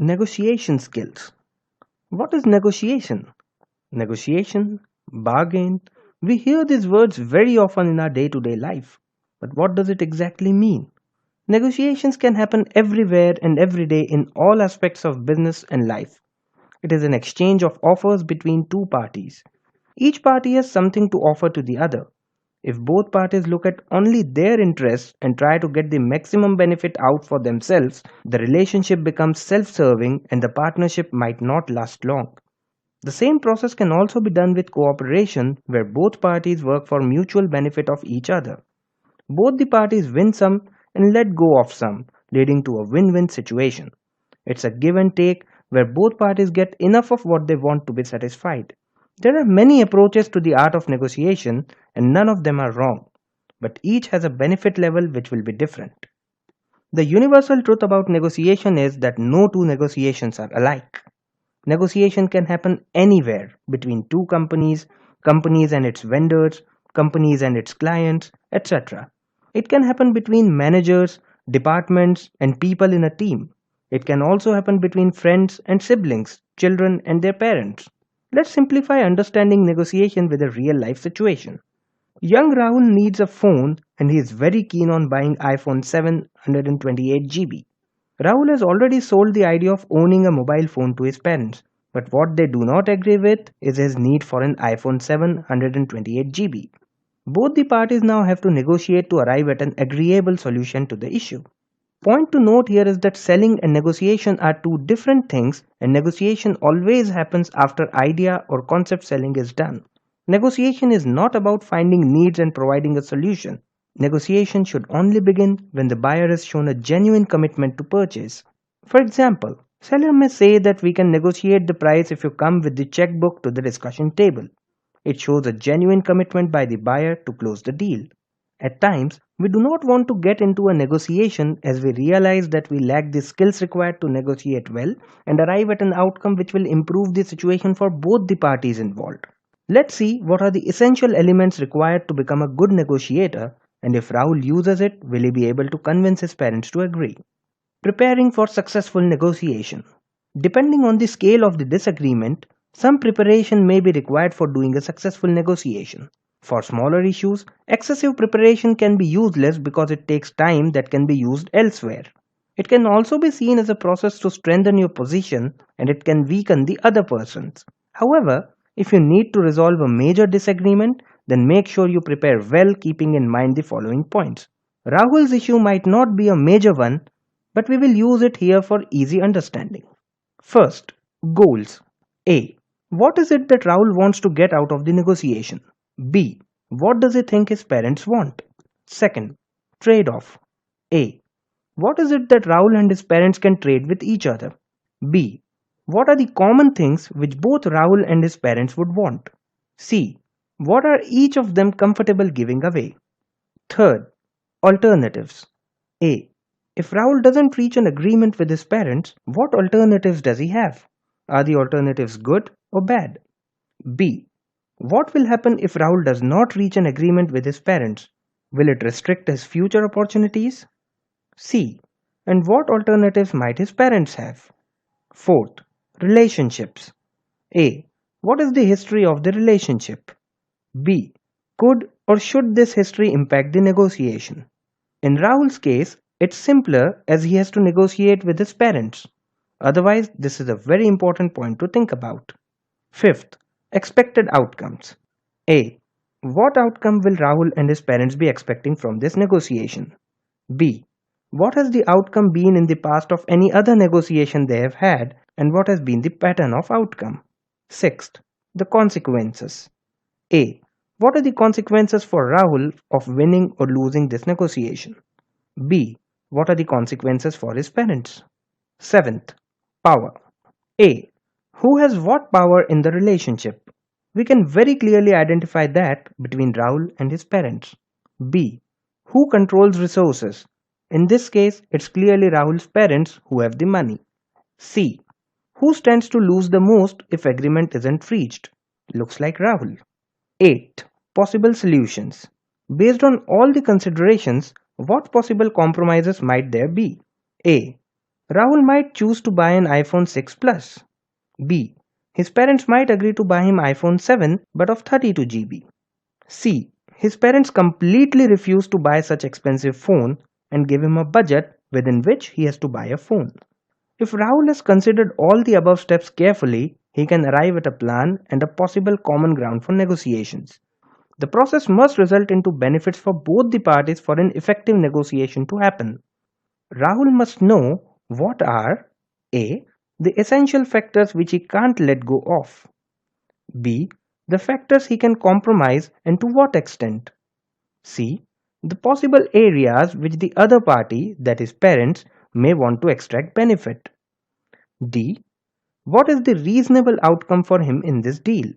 Negotiation skills. What is negotiation? Negotiation, bargain. We hear these words very often in our day to day life. But what does it exactly mean? Negotiations can happen everywhere and every day in all aspects of business and life. It is an exchange of offers between two parties. Each party has something to offer to the other. If both parties look at only their interests and try to get the maximum benefit out for themselves, the relationship becomes self serving and the partnership might not last long. The same process can also be done with cooperation, where both parties work for mutual benefit of each other. Both the parties win some and let go of some, leading to a win win situation. It's a give and take where both parties get enough of what they want to be satisfied. There are many approaches to the art of negotiation, and none of them are wrong, but each has a benefit level which will be different. The universal truth about negotiation is that no two negotiations are alike. Negotiation can happen anywhere between two companies, companies and its vendors, companies and its clients, etc. It can happen between managers, departments, and people in a team. It can also happen between friends and siblings, children and their parents. Let's simplify understanding negotiation with a real life situation. Young Rahul needs a phone and he is very keen on buying iPhone 7 128 GB. Rahul has already sold the idea of owning a mobile phone to his parents, but what they do not agree with is his need for an iPhone 7 128 GB. Both the parties now have to negotiate to arrive at an agreeable solution to the issue. Point to note here is that selling and negotiation are two different things, and negotiation always happens after idea or concept selling is done. Negotiation is not about finding needs and providing a solution. Negotiation should only begin when the buyer has shown a genuine commitment to purchase. For example, seller may say that we can negotiate the price if you come with the checkbook to the discussion table. It shows a genuine commitment by the buyer to close the deal. At times, we do not want to get into a negotiation as we realize that we lack the skills required to negotiate well and arrive at an outcome which will improve the situation for both the parties involved. Let's see what are the essential elements required to become a good negotiator, and if Rahul uses it, will he be able to convince his parents to agree? Preparing for successful negotiation. Depending on the scale of the disagreement, some preparation may be required for doing a successful negotiation. For smaller issues, excessive preparation can be useless because it takes time that can be used elsewhere. It can also be seen as a process to strengthen your position and it can weaken the other person's. However, if you need to resolve a major disagreement, then make sure you prepare well, keeping in mind the following points. Rahul's issue might not be a major one, but we will use it here for easy understanding. First, goals. A. What is it that Rahul wants to get out of the negotiation? B. What does he think his parents want? Second, trade off. A. What is it that Rahul and his parents can trade with each other? B. What are the common things which both Rahul and his parents would want? C. What are each of them comfortable giving away? Third, alternatives. A. If Rahul doesn't reach an agreement with his parents, what alternatives does he have? Are the alternatives good or bad? B. What will happen if Rahul does not reach an agreement with his parents? Will it restrict his future opportunities? C. And what alternatives might his parents have? Fourth, relationships. A. What is the history of the relationship? B. Could or should this history impact the negotiation? In Rahul's case, it's simpler as he has to negotiate with his parents. Otherwise, this is a very important point to think about. Fifth, expected outcomes. A. What outcome will Rahul and his parents be expecting from this negotiation? B. What has the outcome been in the past of any other negotiation they have had, and what has been the pattern of outcome? Sixth, the consequences. A. What are the consequences for Rahul of winning or losing this negotiation? B. What are the consequences for his parents? Seventh, power. A. Who has what power in the relationship? We can very clearly identify that between Rahul and his parents. B. Who controls resources? In this case, it's clearly Rahul's parents who have the money. C. Who stands to lose the most if agreement isn't reached? Looks like Rahul. 8. Possible solutions. Based on all the considerations, what possible compromises might there be? A. Rahul might choose to buy an iPhone 6 Plus. B. His parents might agree to buy him iPhone 7 but of 32 GB. C. His parents completely refuse to buy such expensive phone and give him a budget within which he has to buy a phone. If Rahul has considered all the above steps carefully, he can arrive at a plan and a possible common ground for negotiations. The process must result into benefits for both the parties for an effective negotiation to happen. Rahul must know what are A. The essential factors which he can't let go of. B. The factors he can compromise and to what extent. C. The possible areas which the other party, that is parents, may want to extract benefit. D. What is the reasonable outcome for him in this deal?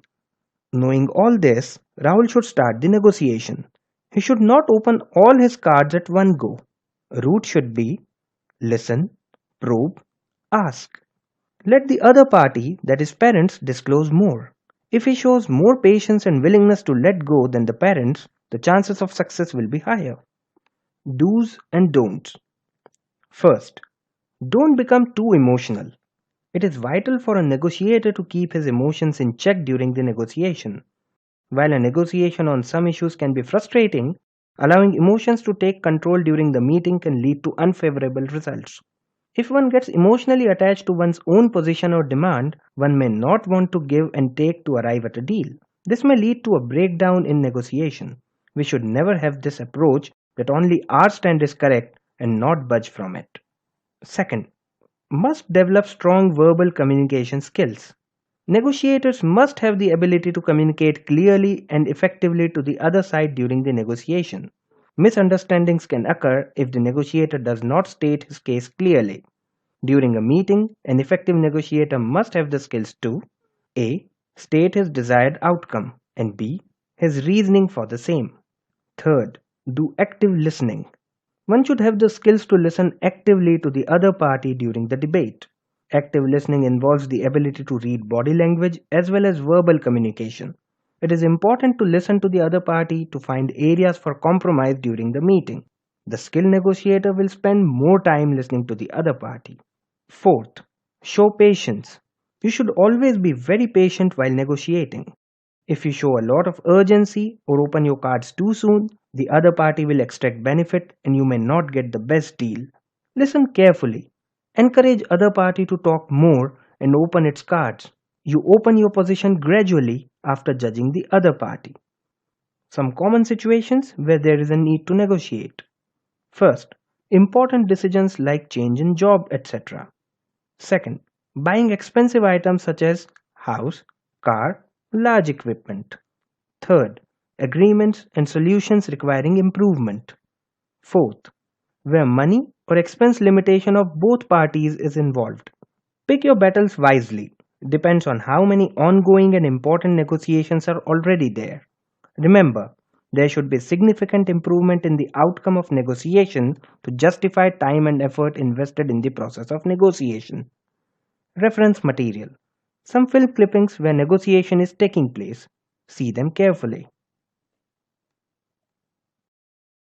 Knowing all this, Rahul should start the negotiation. He should not open all his cards at one go. Route should be listen, probe, ask. Let the other party, that is parents, disclose more. If he shows more patience and willingness to let go than the parents, the chances of success will be higher. Do's and don'ts. First, don't become too emotional. It is vital for a negotiator to keep his emotions in check during the negotiation. While a negotiation on some issues can be frustrating, allowing emotions to take control during the meeting can lead to unfavorable results. If one gets emotionally attached to one's own position or demand, one may not want to give and take to arrive at a deal. This may lead to a breakdown in negotiation. We should never have this approach that only our stand is correct and not budge from it. Second, must develop strong verbal communication skills. Negotiators must have the ability to communicate clearly and effectively to the other side during the negotiation. Misunderstandings can occur if the negotiator does not state his case clearly. During a meeting, an effective negotiator must have the skills to A. State his desired outcome and B. His reasoning for the same. Third, do active listening. One should have the skills to listen actively to the other party during the debate. Active listening involves the ability to read body language as well as verbal communication. It is important to listen to the other party to find areas for compromise during the meeting. The skilled negotiator will spend more time listening to the other party. Fourth, show patience. You should always be very patient while negotiating. If you show a lot of urgency or open your cards too soon, the other party will extract benefit and you may not get the best deal. Listen carefully. Encourage other party to talk more and open its cards. You open your position gradually after judging the other party. Some common situations where there is a need to negotiate. First, important decisions like change in job, etc. Second, buying expensive items such as house, car, large equipment. Third, agreements and solutions requiring improvement. Fourth, where money or expense limitation of both parties is involved. Pick your battles wisely. Depends on how many ongoing and important negotiations are already there. Remember, there should be significant improvement in the outcome of negotiation to justify time and effort invested in the process of negotiation. Reference material. Some film clippings where negotiation is taking place. See them carefully.